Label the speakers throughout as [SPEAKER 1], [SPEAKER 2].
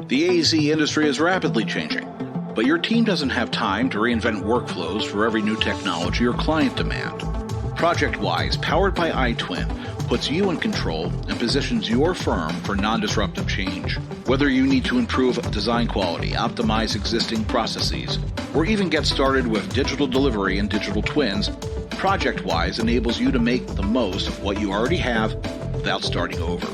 [SPEAKER 1] The AZ industry is rapidly changing, but your team doesn't have time to reinvent workflows for every new technology or client demand. ProjectWise, powered by iTwin, puts you in control and positions your firm for non-disruptive change. Whether you need to improve design quality, optimize existing processes, or even get started with digital delivery and digital twins, ProjectWise enables you to make the most of what you already have without starting over.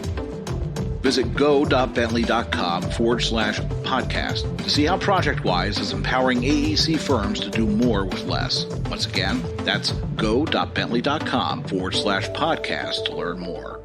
[SPEAKER 1] Visit go.bentley.com/podcast to see how ProjectWise is empowering AEC firms to do more with less. Once again, that's go.bentley.com/podcast to learn more.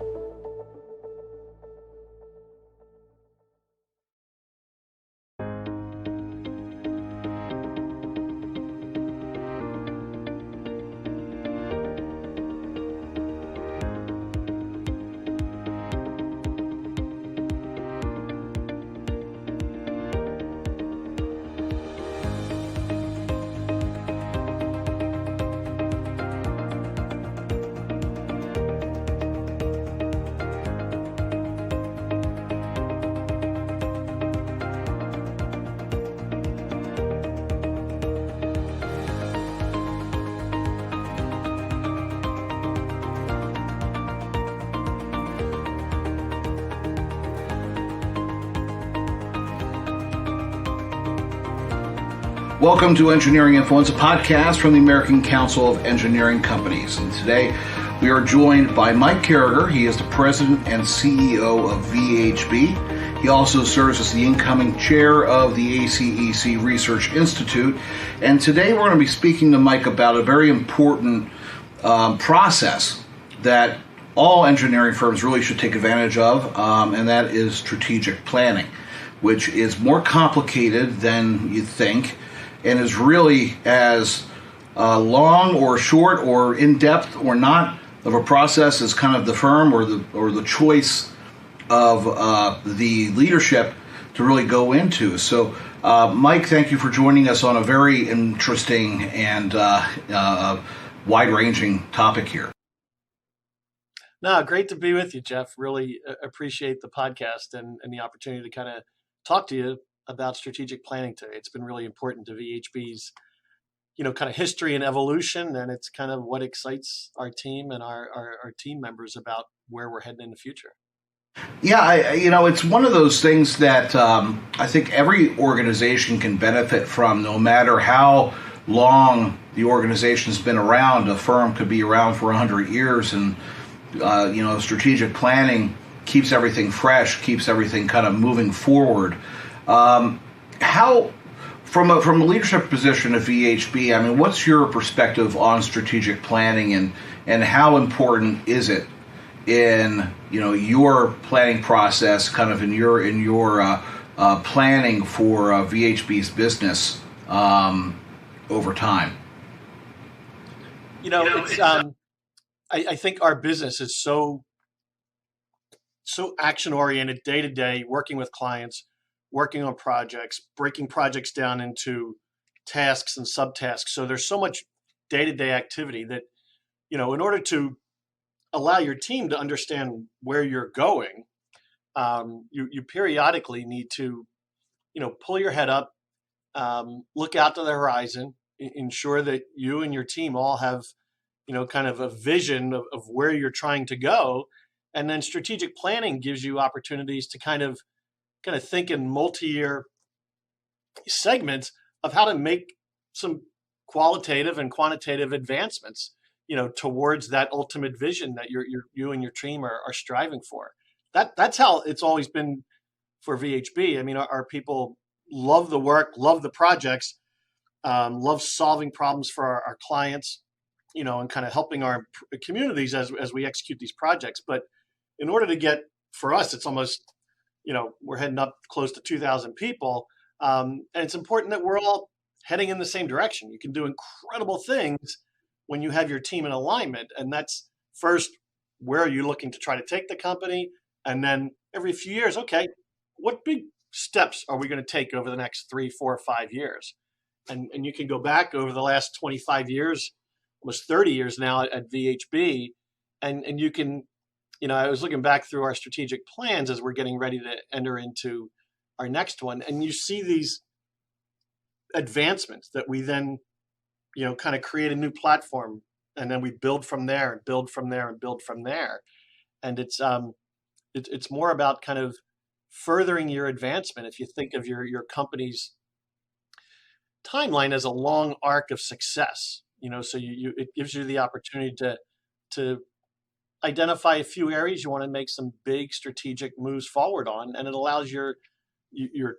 [SPEAKER 1] Welcome to Engineering Influence, a podcast from the American Council of Engineering Companies. And today we are joined by Mike Carragher. He is the president and CEO of VHB. He also serves as the incoming chair of the ACEC Research Institute. And today we're going to be speaking to Mike about a very important process that all engineering firms really should take advantage of, and that is strategic planning, which is more complicated than you think, and is really as long or short or in-depth or not of a process as kind of the firm or the choice of the leadership to really go into. So, Mike, thank you for joining us on a very interesting and wide-ranging topic here.
[SPEAKER 2] No, great to be with you, Jeff. Really appreciate the podcast and the opportunity to kind of talk to you about strategic planning today. It's been really important to VHB's, kind of history and evolution, and it's kind of what excites our team and our team members about where we're heading in the future.
[SPEAKER 1] Yeah, it's one of those things that I think every organization can benefit from, no matter how long the organization's been around. A firm could be around for 100 years, and strategic planning keeps everything fresh, keeps everything kind of moving forward. How, from a leadership position at VHB, I mean, what's your perspective on strategic planning, and how important is it in your planning process, kind of in your planning for VHB's business over time?
[SPEAKER 2] I think our business is so action oriented, day to day, working with clients, working on projects, breaking projects down into tasks and subtasks. So there's so much day-to-day activity that, in order to allow your team to understand where you're going, you periodically need to, pull your head up, look out to the horizon, ensure that you and your team all have, kind of a vision of where you're trying to go. And then strategic planning gives you opportunities to kind of think in multi-year segments of how to make some qualitative and quantitative advancements, towards that ultimate vision that you and your team are striving for. That's how it's always been for VHB. I mean, our people love the work, love the projects, love solving problems for our clients, and kind of helping our communities as we execute these projects. But in order to get, for us, it's almost, we're heading up close to 2,000 people. And it's important that we're all heading in the same direction. You can do incredible things when you have your team in alignment. And that's first, where are you looking to try to take the company? And then every few years, okay, what big steps are we going to take over the next 3, 4, 5 years? And you can go back over the last 25 years, almost 30 years now at VHB, and you can, I was looking back through our strategic plans as we're getting ready to enter into, our next one. And you see these advancements that we then, kind of create a new platform, and then we build from there and build from there and build from there. And it's more about kind of furthering your advancement. If you think of your company's timeline as a long arc of success, so it gives you the opportunity to identify a few areas you want to make some big strategic moves forward on, and it allows your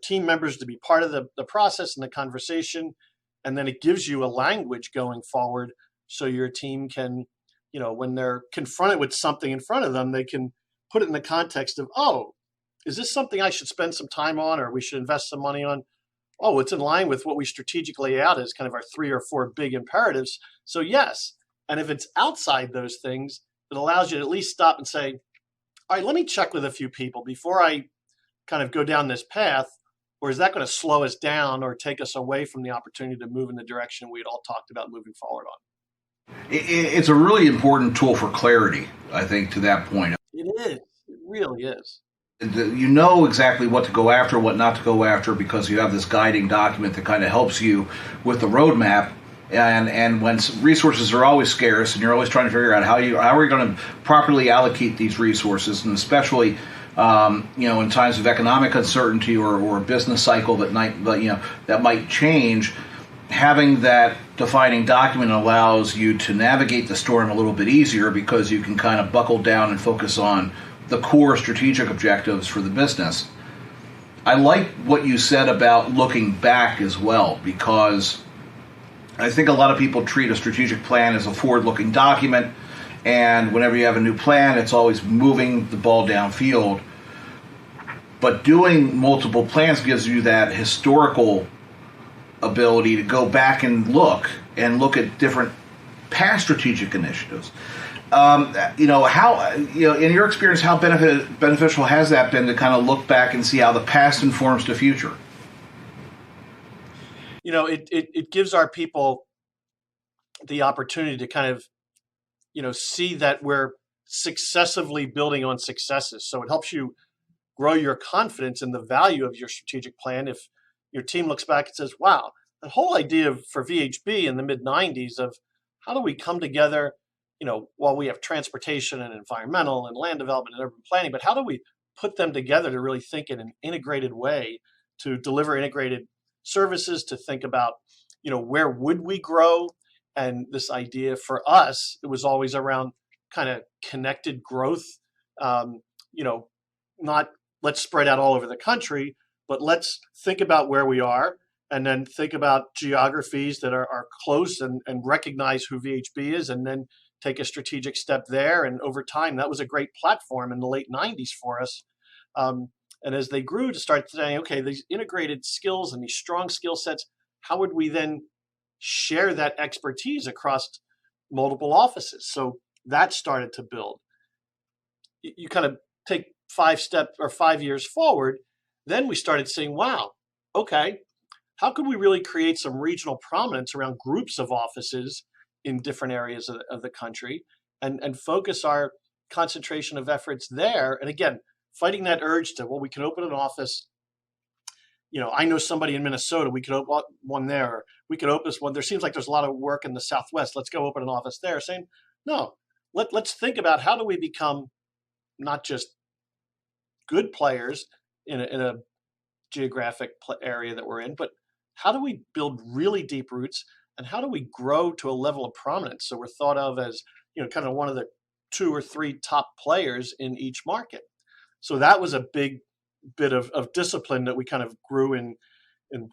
[SPEAKER 2] team members to be part of the process and the conversation, and then it gives you a language going forward so your team can, when they're confronted with something in front of them, they can put it in the context of, oh, is this something I should spend some time on, or we should invest some money on? Oh, it's in line with what we strategically lay out as kind of our 3 or 4 big imperatives. So yes. And if it's outside those things, it allows you to at least stop and say, all right, let me check with a few people before I kind of go down this path, or is that going to slow us down or take us away from the opportunity to move in the direction we'd all talked about moving forward on?
[SPEAKER 1] It's a really important tool for clarity, I think, to that point.
[SPEAKER 2] It is. It really is.
[SPEAKER 1] You know exactly what to go after, what not to go after, because you have this guiding document that kind of helps you with the roadmap. And when resources are always scarce, and you're always trying to figure out how are you going to properly allocate these resources, and especially in times of economic uncertainty or a business cycle that might change, having that defining document allows you to navigate the storm a little bit easier, because you can kind of buckle down and focus on the core strategic objectives for the business. I like what you said about looking back as well, because I think a lot of people treat a strategic plan as a forward-looking document, and whenever you have a new plan, it's always moving the ball downfield. But doing multiple plans gives you that historical ability to go back and look at different past strategic initiatives. How in your experience, how beneficial has that been to kind of look back and see how the past informs the future?
[SPEAKER 2] It gives our people the opportunity to kind of, see that we're successively building on successes. So it helps you grow your confidence in the value of your strategic plan. If your team looks back and says, wow, the whole idea for VHB in the mid-90s of how do we come together, while we have transportation and environmental and land development and urban planning, but how do we put them together to really think in an integrated way to deliver integrated services, to think about, where would we grow? And this idea for us, it was always around kind of connected growth, not let's spread out all over the country, but let's think about where we are, and then think about geographies that are close, and recognize who VHB is, and then take a strategic step there. And over time, that was a great platform in the late 90s for us. And as they grew, to start saying, okay, these integrated skills and these strong skill sets, how would we then share that expertise across multiple offices? So that started to build. You kind of take 5 years forward, then we started saying, wow, okay, how could we really create some regional prominence around groups of offices in different areas of the country, and focus our concentration of efforts there? And again, fighting that urge to, well, we can open an office. I know somebody in Minnesota, we could open one there. Or we could open one. There seems like there's a lot of work in the Southwest. Let's go open an office there. Saying, no, let's think about how do we become not just good players in a geographic area that we're in, but how do we build really deep roots, and how do we grow to a level of prominence so we're thought of as, kind of one of the 2 or 3 top players in each market? So that was a big bit of discipline that we kind of grew in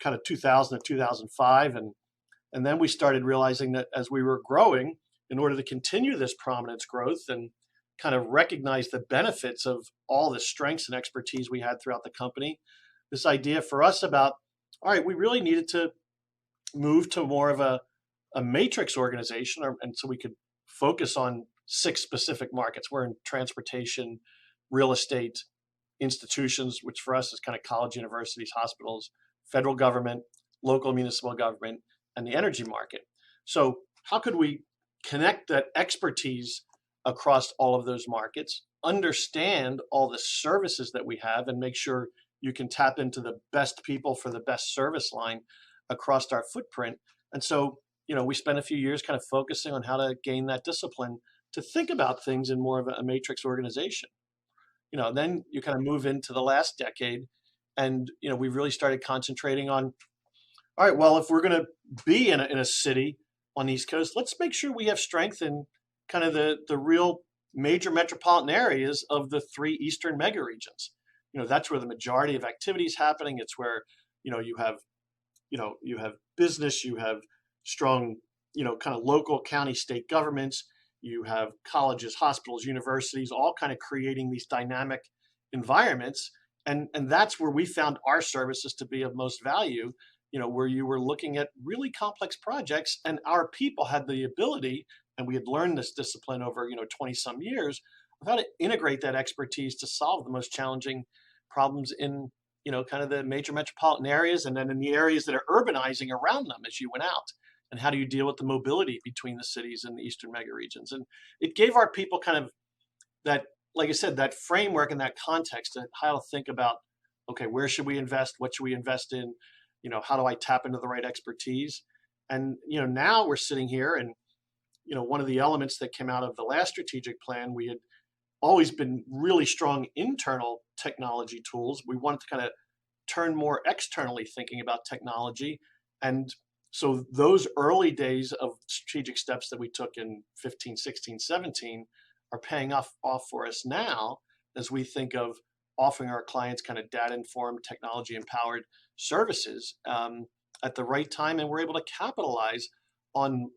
[SPEAKER 2] kind of 2000 to 2005. And then we started realizing that as we were growing, in order to continue this prominence growth and kind of recognize the benefits of all the strengths and expertise we had throughout the company, this idea for us about, all right, we really needed to move to more of a matrix organization, and so we could focus on 6 specific markets. We're in transportation, real estate, institutions, which for us is kind of college, universities, hospitals, federal government, local municipal government, and the energy market. So how could we connect that expertise across all of those markets, understand all the services that we have, and make sure you can tap into the best people for the best service line across our footprint. And so, we spent a few years kind of focusing on how to gain that discipline to think about things in more of a matrix organization. Then you kind of move into the last decade, and we really started concentrating on, all right, well, if we're going to be in a city on the East Coast, let's make sure we have strength in kind of the real major metropolitan areas of the three eastern mega regions. That's where the majority of activity is happening. It's where you have business, you have strong kind of local, county, state governments, you have colleges, hospitals, universities, all kind of creating these dynamic environments, and that's where we found our services to be of most value. Where you were looking at really complex projects, and our people had the ability, and we had learned this discipline over 20 some years of how to integrate that expertise to solve the most challenging problems in kind of the major metropolitan areas, and then in the areas that are urbanizing around them as you went out. And how do you deal with the mobility between the cities and the eastern mega regions? And it gave our people kind of that, like I said, that framework and that context of how to think about, okay, where should we invest? What should we invest in? How do I tap into the right expertise? And, now we're sitting here, and, one of the elements that came out of the last strategic plan, we had always been really strong internal technology tools. We wanted to kind of turn more externally thinking about technology. And so those early days of strategic steps that we took in 15, 16, 17 are paying off for us now as we think of offering our clients kind of data-informed, technology-empowered services at the right time. And we're able to capitalize on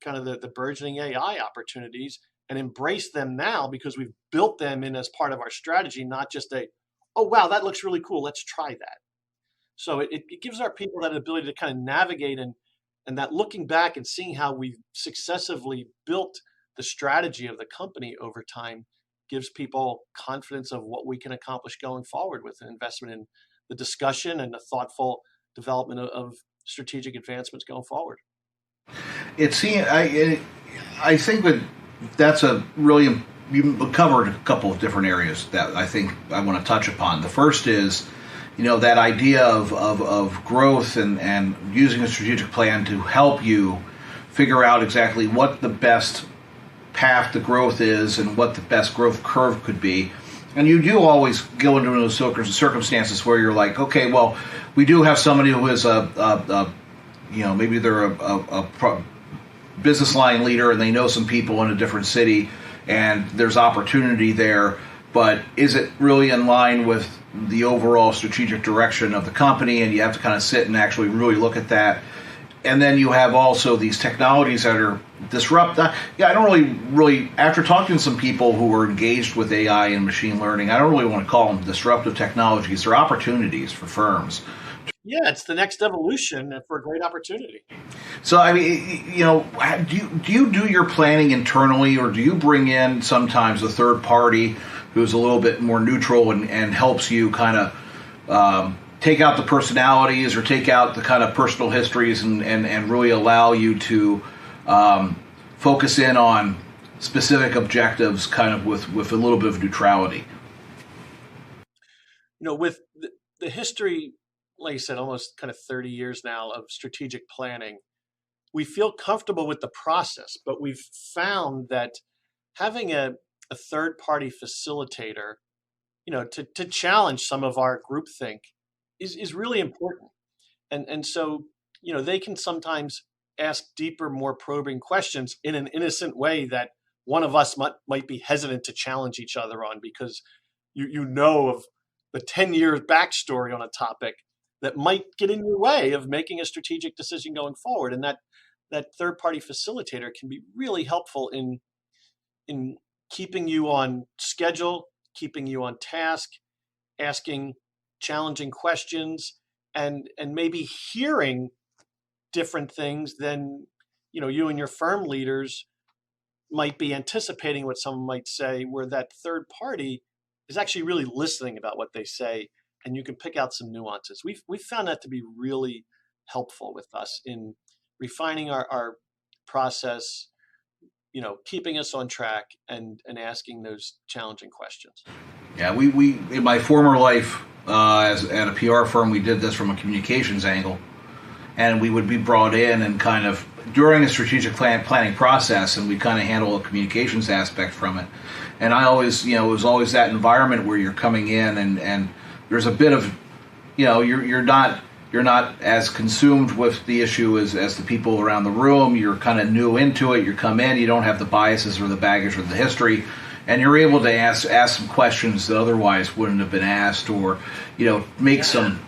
[SPEAKER 2] kind of the burgeoning AI opportunities and embrace them now because we've built them in as part of our strategy, not just oh, wow, that looks really cool, let's try that. So it gives our people that ability to kind of navigate and that looking back and seeing how we've successively built the strategy of the company over time gives people confidence of what we can accomplish going forward with an investment in the discussion and the thoughtful development of strategic advancements going forward.
[SPEAKER 1] I think that's a really, you covered a couple of different areas that I think I want to touch upon. The first is, that idea of growth and using a strategic plan to help you figure out exactly what the best path to growth is and what the best growth curve could be. And you do always go into those circumstances where you're like, okay, well, we do have somebody who is maybe they're a business line leader and they know some people in a different city and there's opportunity there, but is it really in line with the overall strategic direction of the company? And you have to kind of sit and actually really look at that. And then you have also these technologies that are disrupt. I don't really, after talking to some people who are engaged with AI and machine learning, I don't really want to call them disruptive technologies. They're opportunities for firms.
[SPEAKER 2] Yeah, it's the next evolution for a great opportunity.
[SPEAKER 1] So, I mean, do you do your planning internally, or do you bring in sometimes a third party who's a little bit more neutral and helps you kind of take out the personalities or take out the kind of personal histories and really allow you to focus in on specific objectives kind of with a little bit of neutrality?
[SPEAKER 2] With the history, like you said, almost kind of 30 years now of strategic planning, we feel comfortable with the process, but we've found that having a third-party facilitator, to challenge some of our groupthink is really important. And so, they can sometimes ask deeper, more probing questions in an innocent way that one of us might be hesitant to challenge each other on because you know of the 10 years backstory on a topic that might get in your way of making a strategic decision going forward. And that third-party facilitator can be really helpful in keeping you on schedule, keeping you on task, asking challenging questions, and maybe hearing different things than you and your firm leaders might be anticipating what someone might say, where that third party is actually really listening about what they say, and you can pick out some nuances. We've found that to be really helpful with us in refining our process, keeping us on track and asking those challenging questions.
[SPEAKER 1] Yeah, we in my former life, at a PR firm, we did this from a communications angle, and we would be brought in and kind of during a strategic planning process, and we kind of handle a communications aspect from it. And I always, it was always that environment where you're coming in and there's a bit of, you're not as consumed with the issue as the people around the room. You're kind of new into it. You come in, you don't have the biases or the baggage or the history, and you're able to ask some questions that otherwise wouldn't have been asked, or make some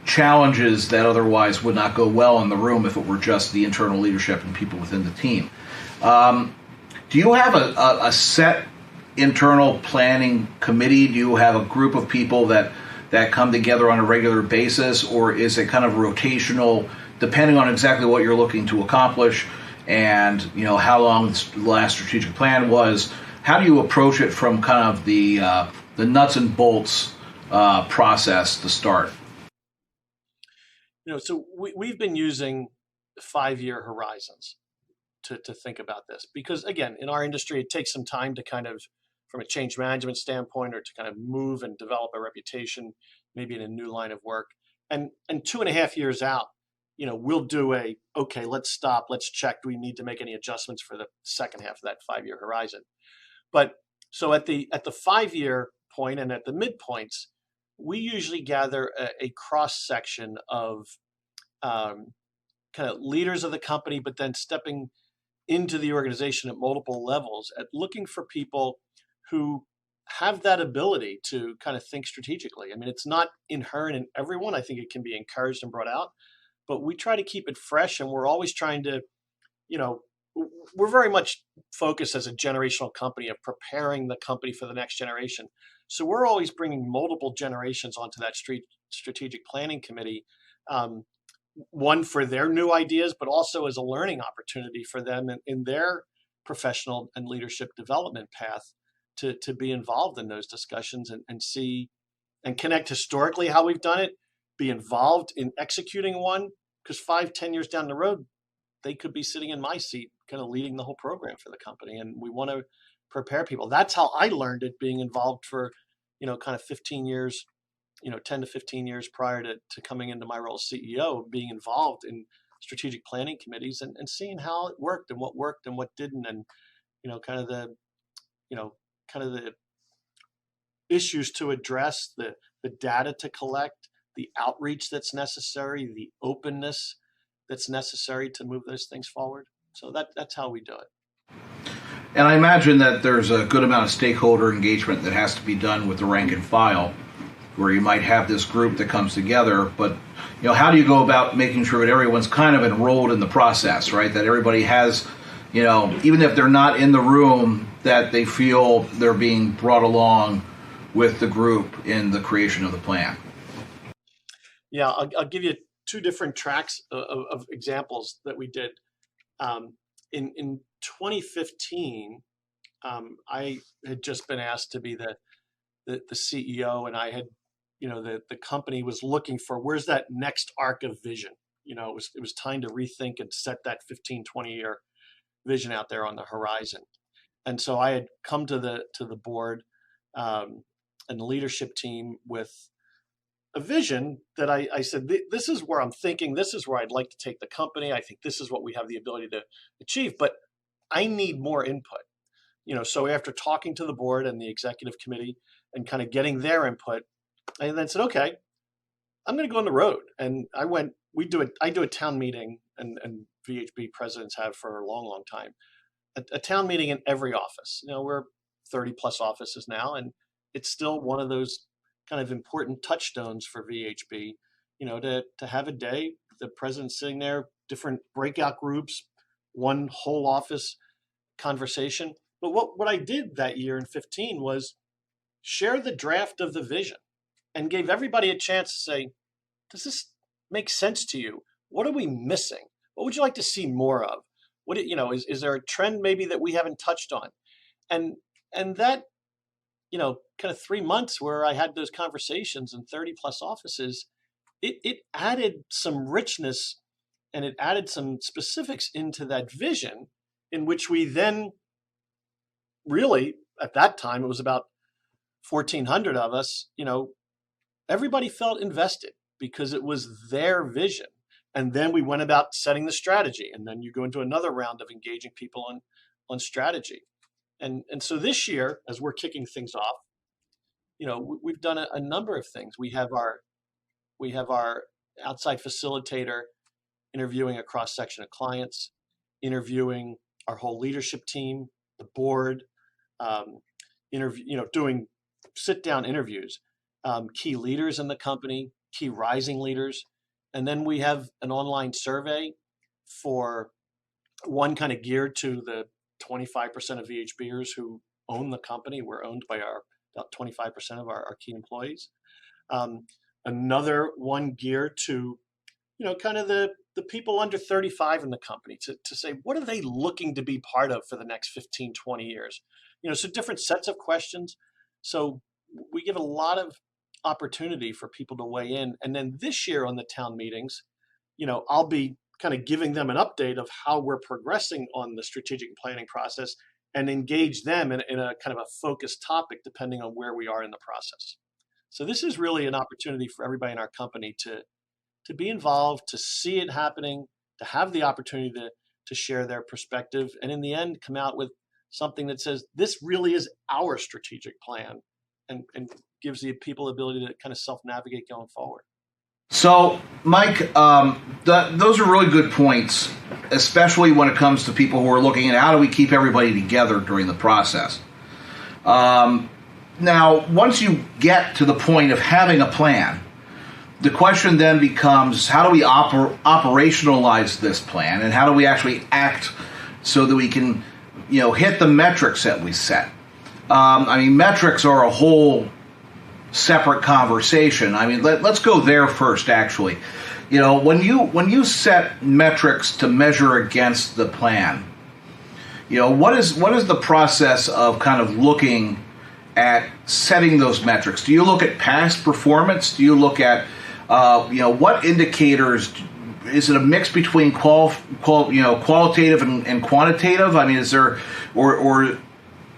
[SPEAKER 1] challenges that otherwise would not go well in the room if it were just the internal leadership and people within the team. Do you have a set internal planning committee? Do you have a group of people that come together on a regular basis, or is it kind of rotational depending on exactly what you're looking to accomplish and how long the last strategic plan was? How do you approach it from kind of the nuts and bolts process to start?
[SPEAKER 2] So we've been using 5-year horizons to think about this, because again, in our industry, it takes some time to kind of, from a change management standpoint, or to kind of move and develop a reputation, maybe in a new line of work. And 2.5 years out, we'll do okay, let's stop, let's check. Do we need to make any adjustments for the second half of that 5-year horizon? But so at the 5-year point and at the midpoints, we usually gather a cross section of kind of leaders of the company, but then stepping into the organization at multiple levels, at looking for people who have that ability to kind of think strategically. I mean, it's not inherent in everyone. I think it can be encouraged and brought out, but we try to keep it fresh, and we're always trying to, we're very much focused as a generational company of preparing the company for the next generation. So we're always bringing multiple generations onto that strategic planning committee, one for their new ideas, but also as a learning opportunity for them in their professional and leadership development path to be involved in those discussions and see and connect historically how we've done it, be involved in executing one, because 5-10 years down the road, they could be sitting in my seat kind of leading the whole program for the company. And we want to prepare people. That's how I learned it, being involved for, kind of 15 years, 10 to 15 years prior to coming into my role as CEO, being involved in strategic planning committees and seeing how it worked and what didn't. And, kind of the issues to address, the data to collect, the outreach that's necessary, the openness that's necessary to move those things forward. So that's how we do it.
[SPEAKER 1] And I imagine that there's a good amount of stakeholder engagement that has to be done with the rank and file, where you might have this group that comes together, but how do you go about making sure that everyone's kind of enrolled in the process, right? That everybody has, even if they're not in the room, that they feel they're being brought along with the group in the creation of the plan.
[SPEAKER 2] Yeah, I'll give you 2 different tracks of examples that we did. In 2015, I had just been asked to be the CEO, and I had, the company was looking for where's that next arc of vision. It was time to rethink and set that 15, 20-year vision out there on the horizon. And so I had come to the board and the leadership team with a vision that I said, this is where I'm thinking, this is where I'd like to take the company. I think this is what we have the ability to achieve, but I need more input. So after talking to the board and the executive committee and kind of getting their input, I then said, okay, I'm going to go on the road. And I do a town meeting, and VHB presidents have for a long, long time, a town meeting in every office. We're 30 plus offices now, and it's still one of those kind of important touchstones for VHB, to have a day, the president sitting there, different breakout groups, one whole office conversation. But what I did that year in 15 was share the draft of the vision and gave everybody a chance to say, does this make sense to you? What are we missing? What would you like to see more of? Is there a trend maybe that we haven't touched on? And that, kind of 3 months where I had those conversations in 30 plus offices, it added some richness and it added some specifics into that vision, in which we then really, at that time, it was about 1,400 of us, everybody felt invested because it was their vision. And then we went about setting the strategy. And then you go into another round of engaging people on strategy. And so this year, as we're kicking things off, we've done a number of things. We have our outside facilitator interviewing a cross section of clients, interviewing our whole leadership team, the board, doing sit down interviews, key leaders in the company, key rising leaders. And then we have an online survey for one kind of geared to the 25% of VHBers who own the company. We're owned by about 25% of our key employees. Another one geared to, kind of the people under 35 in the company to say, what are they looking to be part of for the next 15, 20 years? So different sets of questions. So we give a lot of opportunity for people to weigh in. And then this year on the town meetings, I'll be kind of giving them an update of how we're progressing on the strategic planning process and engage them in a kind of a focused topic depending on where we are in the process. So this is really an opportunity for everybody in our company to be involved, to see it happening, to have the opportunity to share their perspective, and in the end come out with something that says this really is our strategic plan and gives the people the ability to kind of self-navigate going forward.
[SPEAKER 1] So, Mike, those are really good points, especially when it comes to people who are looking at how do we keep everybody together during the process. Now, once you get to the point of having a plan, the question then becomes how do we operationalize this plan, and how do we actually act so that we can, hit the metrics that we set. Metrics are a whole separate conversation. Let's go there first. Actually, when you set metrics to measure against the plan, what is the process of kind of looking at setting those metrics? Do you look at past performance? Do you look at what indicators? Is it a mix between qualitative and quantitative? Is there or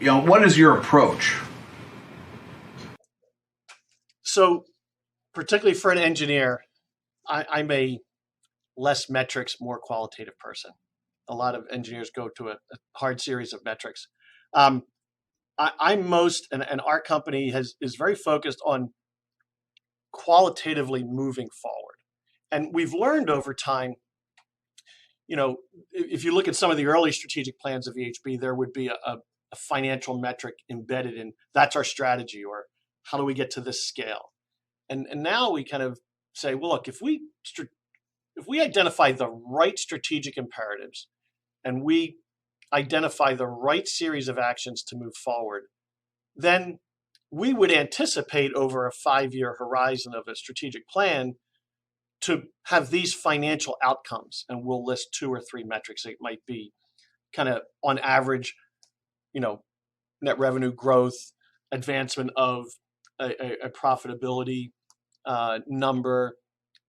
[SPEAKER 1] what is your approach?
[SPEAKER 2] So, particularly for an engineer, I'm a less metrics, more qualitative person. A lot of engineers go to a hard series of metrics. I'm most, and our company is very focused on qualitatively moving forward. And we've learned over time, if you look at some of the early strategic plans of VHB, there would be a financial metric embedded in that's our strategy, or how do we get to this scale? And now we kind of say, well, look, if we identify the right strategic imperatives and we identify the right series of actions to move forward, then we would anticipate over a 5-year horizon of a strategic plan to have these financial outcomes. And we'll list 2 or 3 metrics. It might be kind of on average, net revenue growth, advancement of a profitability number.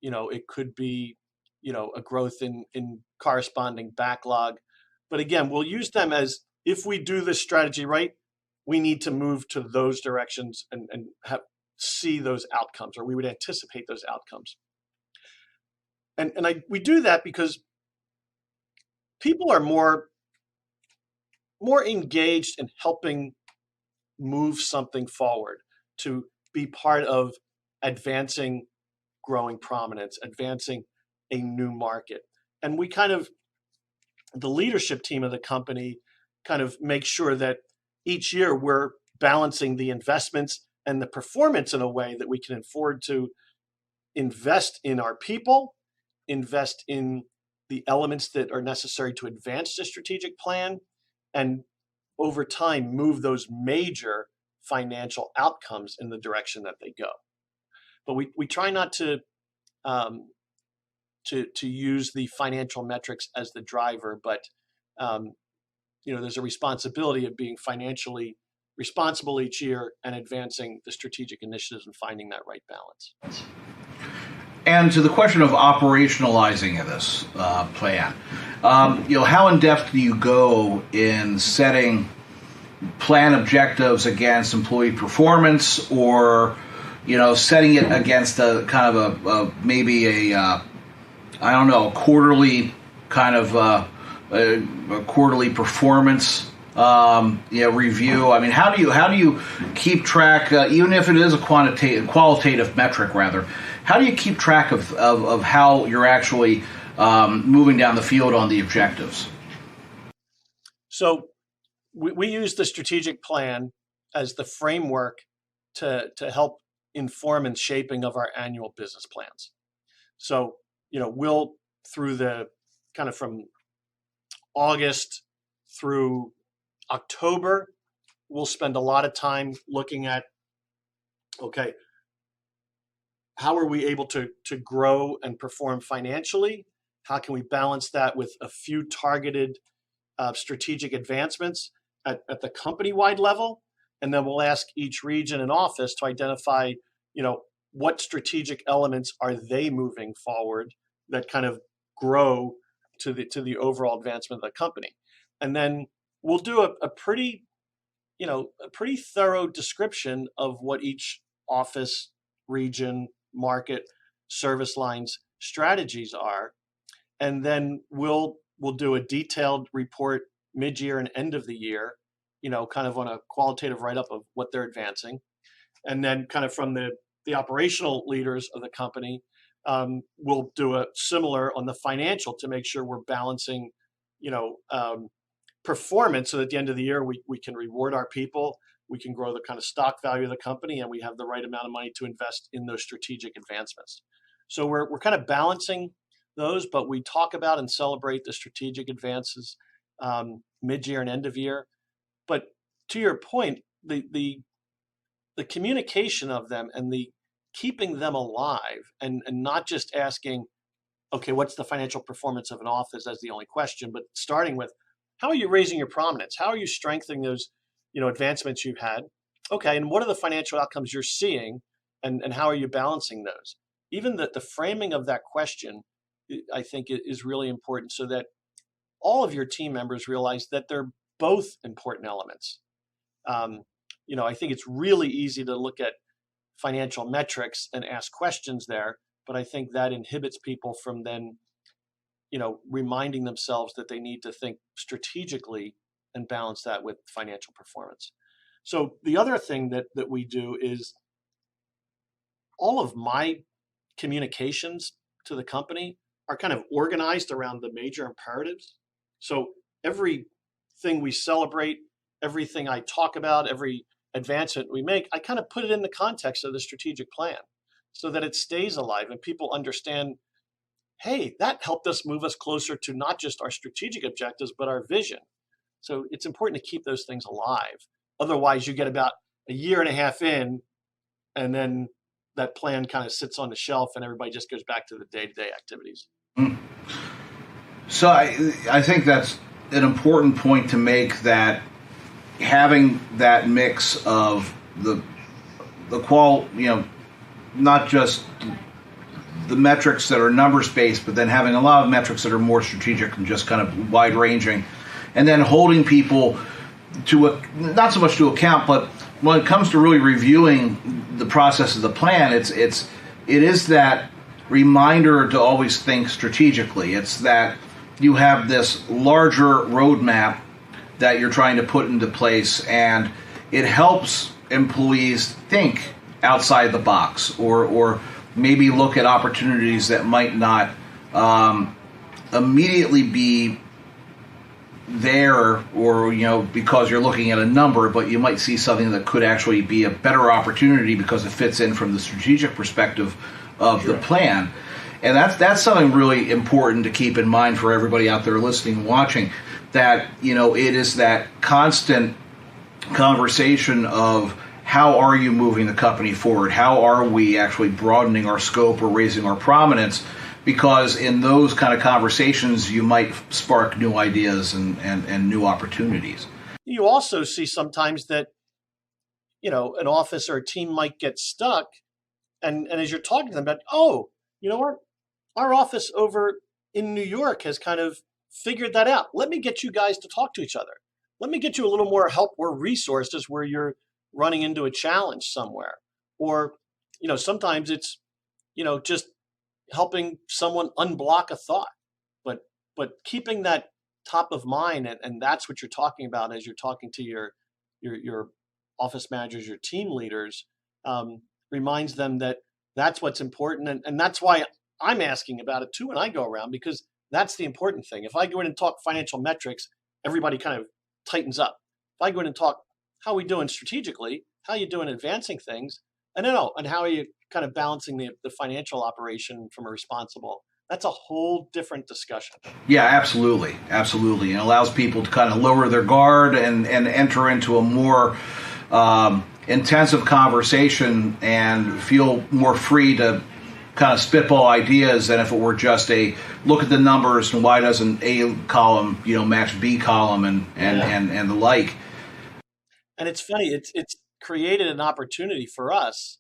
[SPEAKER 2] It could be, a growth in corresponding backlog. But again, we'll use them as if we do this strategy right, we need to move to those directions and see those outcomes, or we would anticipate those outcomes. And we do that because people are more engaged in helping move something forward, to be part of advancing growing prominence, advancing a new market. And we the leadership team of the company kind of make sure that each year we're balancing the investments and the performance in a way that we can afford to invest in our people, invest in the elements that are necessary to advance the strategic plan, and over time move those major financial outcomes in the direction that they go. But we try not to use the financial metrics as the driver, but there's a responsibility of being financially responsible each year and advancing the strategic initiatives and finding that right balance.
[SPEAKER 1] And to the question of operationalizing this plan, how in depth do you go in setting plan objectives against employee performance, or setting it against a kind of maybe a I don't know, quarterly kind of a quarterly performance review. I mean, how do you keep track, even if it is a qualitative metric rather? How do you keep track of how you're actually moving down the field on the objectives?
[SPEAKER 2] So we use the strategic plan as the framework to help inform and shaping of our annual business plans. So, we'll, through the kind of from August through October, we'll spend a lot of time looking at, okay, how are we able to grow and perform financially? How can we balance that with a few targeted strategic advancements at the company-wide level? And then we'll ask each region and office to identify, what strategic elements are they moving forward that kind of grow to the overall advancement of the company. And then we'll do a pretty thorough description of what each office, region, market, service lines strategies are. And then we'll do a detailed report mid-year and end of the year, kind of on a qualitative write-up of what they're advancing. And then kind of from the operational leaders of the company, we'll do a similar on the financial to make sure we're balancing, performance, so that at the end of the year we can reward our people, we can grow the kind of stock value of the company, and we have the right amount of money to invest in those strategic advancements. So we're kind of balancing those, but we talk about and celebrate the strategic advances mid-year and end of year. But to your point, the communication of them and the keeping them alive, and not just asking, okay, what's the financial performance of an office as the only question, but starting with, how are you raising your prominence? How are you strengthening those, advancements you've had? Okay, and what are the financial outcomes you're seeing, and how are you balancing those? Even the framing of that question, I think, is really important, so that all of your team members realize that they're both important elements. I think it's really easy to look at financial metrics and ask questions there, but I think that inhibits people from then, reminding themselves that they need to think strategically and balance that with financial performance. So the other thing that we do is all of my communications to the company are kind of organized around the major imperatives. So everything we celebrate, everything I talk about, every advancement we make, I kind of put it in the context of the strategic plan so that it stays alive and people understand, hey, that helped us move us closer to not just our strategic objectives, but our vision. So it's important to keep those things alive. Otherwise, you get about a year and a half in, and then that plan kind of sits on the shelf and everybody just goes back to the day-to-day activities.
[SPEAKER 1] Mm. So I think that's an important point to make, that having that mix of the not just the metrics that are numbers based, but then having a lot of metrics that are more strategic and just kind of wide ranging, and then holding people to not so much to account, but when it comes to really reviewing the process of the plan, it is that reminder to always think strategically. It's that you have this larger roadmap that you're trying to put into place, and it helps employees think outside the box, or maybe look at opportunities that might not immediately be there, or because you're looking at a number, but you might see something that could actually be a better opportunity because it fits in from the strategic perspective of the plan. And that's something really important to keep in mind for everybody out there listening and watching, that it is that constant conversation of, how are you moving the company forward? How are we actually broadening our scope or raising our prominence? Because in those kind of conversations, you might spark new ideas and new opportunities.
[SPEAKER 2] You also see sometimes that, an office or a team might get stuck. And as you're talking to them about, oh, you know what? Our office over in New York has kind of figured that out. Let me get you guys to talk to each other. Let me get you a little more help or resources where you're running into a challenge somewhere. Or, sometimes it's, just helping someone unblock a thought, but keeping that top of mind, and that's what you're talking about as you're talking to your office managers, your team leaders, reminds them that that's what's important, and that's why I'm asking about it too when I go around, because that's the important thing. If I go in and talk financial metrics, everybody kind of tightens up. If I go in and talk how are we doing strategically, how you doing advancing things, and how are you kind of balancing the financial operation from a responsible, that's a whole different discussion.
[SPEAKER 1] Yeah, absolutely, absolutely. And it allows people to kind of lower their guard and enter into a more intensive conversation and feel more free to kind of spitball ideas than if it were just a look at the numbers and why doesn't A column match B column and the like.
[SPEAKER 2] And it's funny, it's created an opportunity for us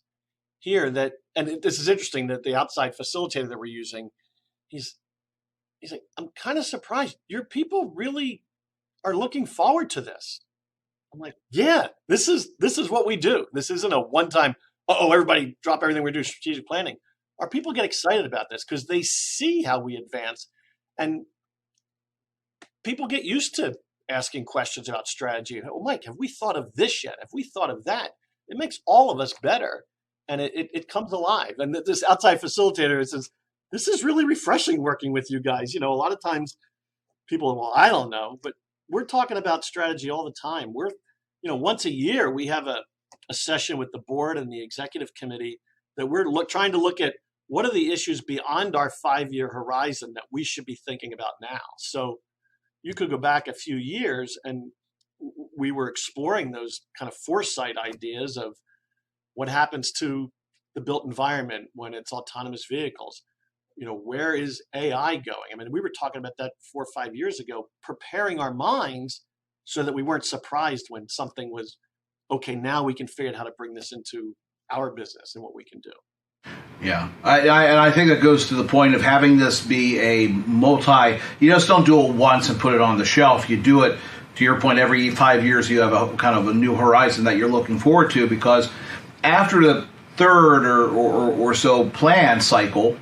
[SPEAKER 2] here and this is interesting, that the outside facilitator that we're using, he's like, I'm kind of surprised your people really are looking forward to this. I'm like, yeah, this is what we do. This isn't a one-time, everybody drop everything, we do strategic planning. Our people get excited about this because they see how we advance, and people get used to asking questions about strategy. Oh, Mike, have we thought of this yet? Have we thought of that? It makes all of us better, and it comes alive. And this outside facilitator says, this is really refreshing working with you guys. A lot of times people, well, I don't know, but we're talking about strategy all the time. We're, once a year we have a session with the board and the executive committee that we're trying to look at what are the issues beyond our 5-year horizon that we should be thinking about now. So you could go back a few years and we were exploring those kind of foresight ideas of what happens to the built environment when it's autonomous vehicles. Where is AI going? I mean, we were talking about that 4 or 5 years ago, preparing our minds so that we weren't surprised when something was, okay, now we can figure out how to bring this into our business and what we can do.
[SPEAKER 1] Yeah, I think that goes to the point of having this be a you just don't do it once and put it on the shelf. You do it, to your point, every 5 years you have a kind of a new horizon that you're looking forward to, because after the third or so plan cycle,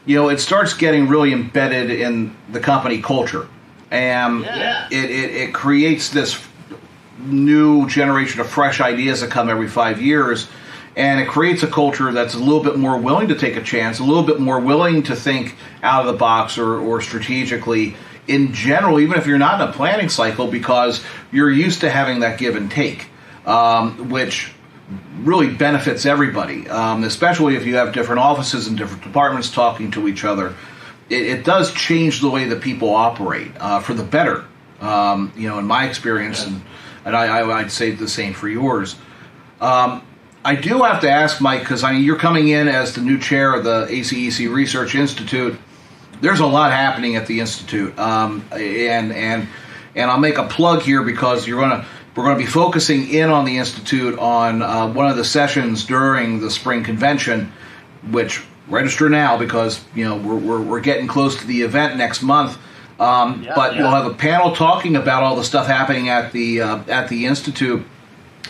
[SPEAKER 1] it starts getting really embedded in the company culture. And it creates this new generation of fresh ideas that come every 5 years. And it creates a culture that's a little bit more willing to take a chance, a little bit more willing to think out of the box or strategically in general, even if you're not in a planning cycle, because you're used to having that give and take, which really benefits everybody, especially if you have different offices and different departments talking to each other. It does change the way that people operate for the better, in my experience, and I'd say the same for yours. I do have to ask, Mike, because you're coming in as the new chair of the ACEC Research Institute. There's a lot happening at the Institute, and I'll make a plug here because we're going to be focusing in on the Institute on one of the sessions during the spring convention, which register now because we're getting close to the event next month. But we'll have a panel talking about all the stuff happening at the Institute.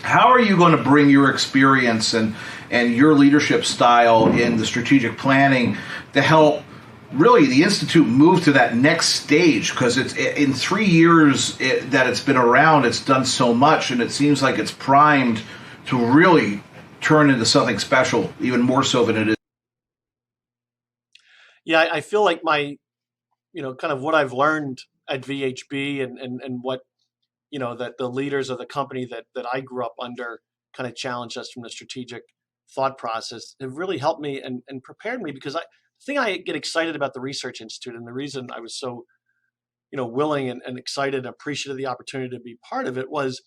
[SPEAKER 1] How are you going to bring your experience and your leadership style in the strategic planning to help really the Institute move to that next stage? Because it's in 3 years that it's been around, it's done so much, and it seems like it's primed to really turn into something special, even more so than it is.
[SPEAKER 2] Yeah, I feel like my, kind of what I've learned at VHB and what that the leaders of the company that I grew up under kind of challenged us from the strategic thought process have really helped me and prepared me, because the thing I get excited about the Research Institute, and the reason I was so, willing and excited and appreciative of the opportunity to be part of it, was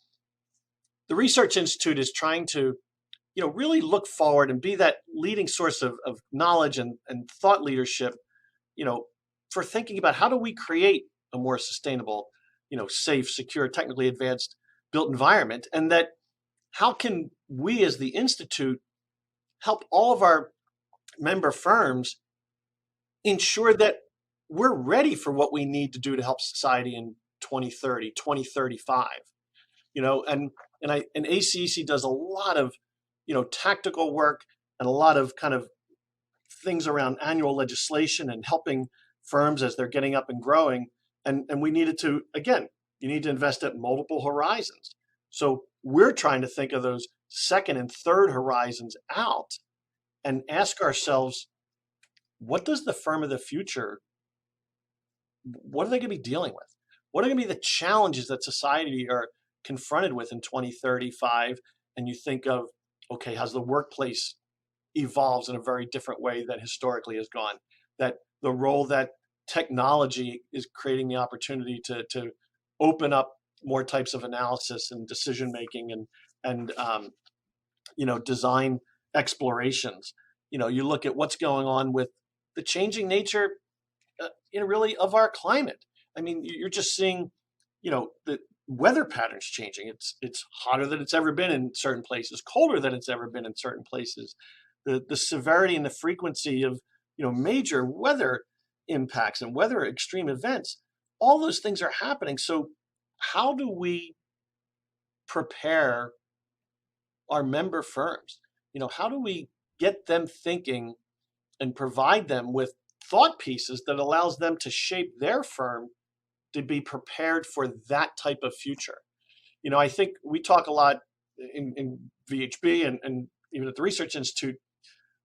[SPEAKER 2] the Research Institute is trying to, really look forward and be that leading source of knowledge and thought leadership, for thinking about how do we create a more sustainable, safe, secure, technically advanced built environment, and that how can we as the Institute help all of our member firms ensure that we're ready for what we need to do to help society in 2030, 2035, and ACEC does a lot of, tactical work, and a lot of kind of things around annual legislation and helping firms as they're getting up and growing. And we needed to, again, you need to invest at multiple horizons. So we're trying to think of those second and third horizons out and ask ourselves, what does the firm of the future, what are they going to be dealing with? What are going to be the challenges that society are confronted with in 2035? And you think of, okay, how's the workplace evolves in a very different way that historically has gone, that the role that technology is creating the opportunity to open up more types of analysis and decision making and design explorations. You look at what's going on with the changing nature, really of our climate. I mean, you're just seeing, the weather patterns changing. It's hotter than it's ever been in certain places, colder than it's ever been in certain places. The severity and the frequency of, major weather impacts and weather extreme events, all those things are happening. So how do we prepare our member firms? How do we get them thinking and provide them with thought pieces that allows them to shape their firm to be prepared for that type of future? I think we talk a lot in VHB and even at the Research Institute,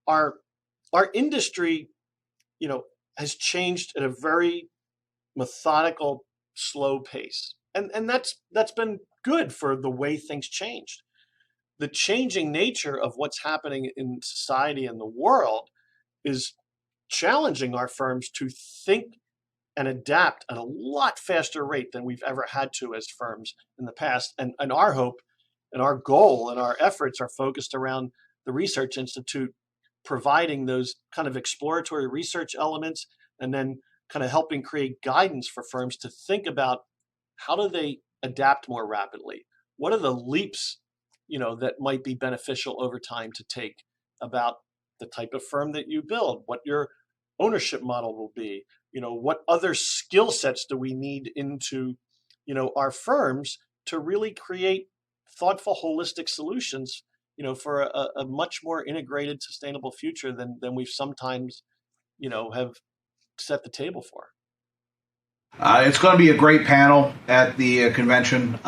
[SPEAKER 2] our industry, has changed at a very methodical, slow pace. And that's been good for the way things changed. The changing nature of what's happening in society and the world is challenging our firms to think and adapt at a lot faster rate than we've ever had to as firms in the past. And our hope and our goal and our efforts are focused around the Research Institute providing those kind of exploratory research elements and then kind of helping create guidance for firms to think about how do they adapt more rapidly? What are the leaps, that might be beneficial over time to take about the type of firm that you build, what your ownership model will be, what other skill sets do we need into, our firms to really create thoughtful, holistic solutions, for a much more integrated, sustainable future than we've sometimes, have set the table for.
[SPEAKER 1] It's going to be a great panel at the convention.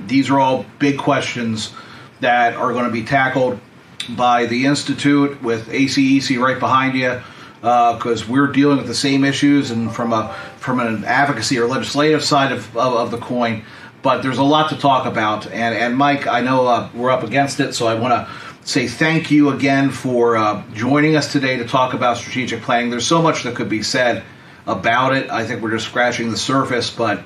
[SPEAKER 1] These are all big questions that are going to be tackled by the Institute with ACEC right behind you, because we're dealing with the same issues and from an advocacy or legislative side of the coin. But there's a lot to talk about. And Mike, I know we're up against it, so I want to say thank you again for joining us today to talk about strategic planning. There's so much that could be said about it. I think we're just scratching the surface, but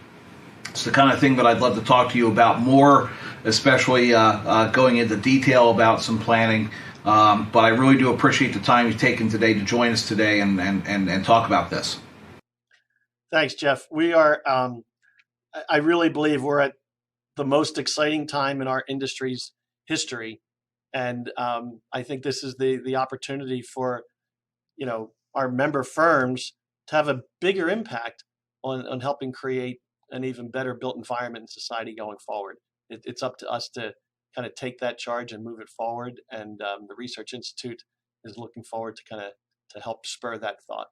[SPEAKER 1] it's the kind of thing that I'd love to talk to you about more, especially going into detail about some planning. But I really do appreciate the time you've taken today to join us today and talk about this.
[SPEAKER 2] Thanks, Jeff. We are, I really believe we're at the most exciting time in our industry's history. And I think this is the opportunity for, our member firms to have a bigger impact on helping create an even better built environment in society going forward. It's up to us to kind of take that charge and move it forward. And the Research Institute is looking forward to help spur that thought.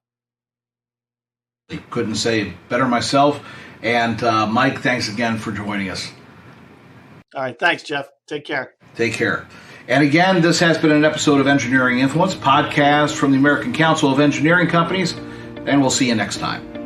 [SPEAKER 1] Couldn't say it better myself. And Mike, thanks again for joining us.
[SPEAKER 2] All right. Thanks, Jeff. Take care.
[SPEAKER 1] Take care. And again, this has been an episode of Engineering Influence, podcast from the American Council of Engineering Companies, and we'll see you next time.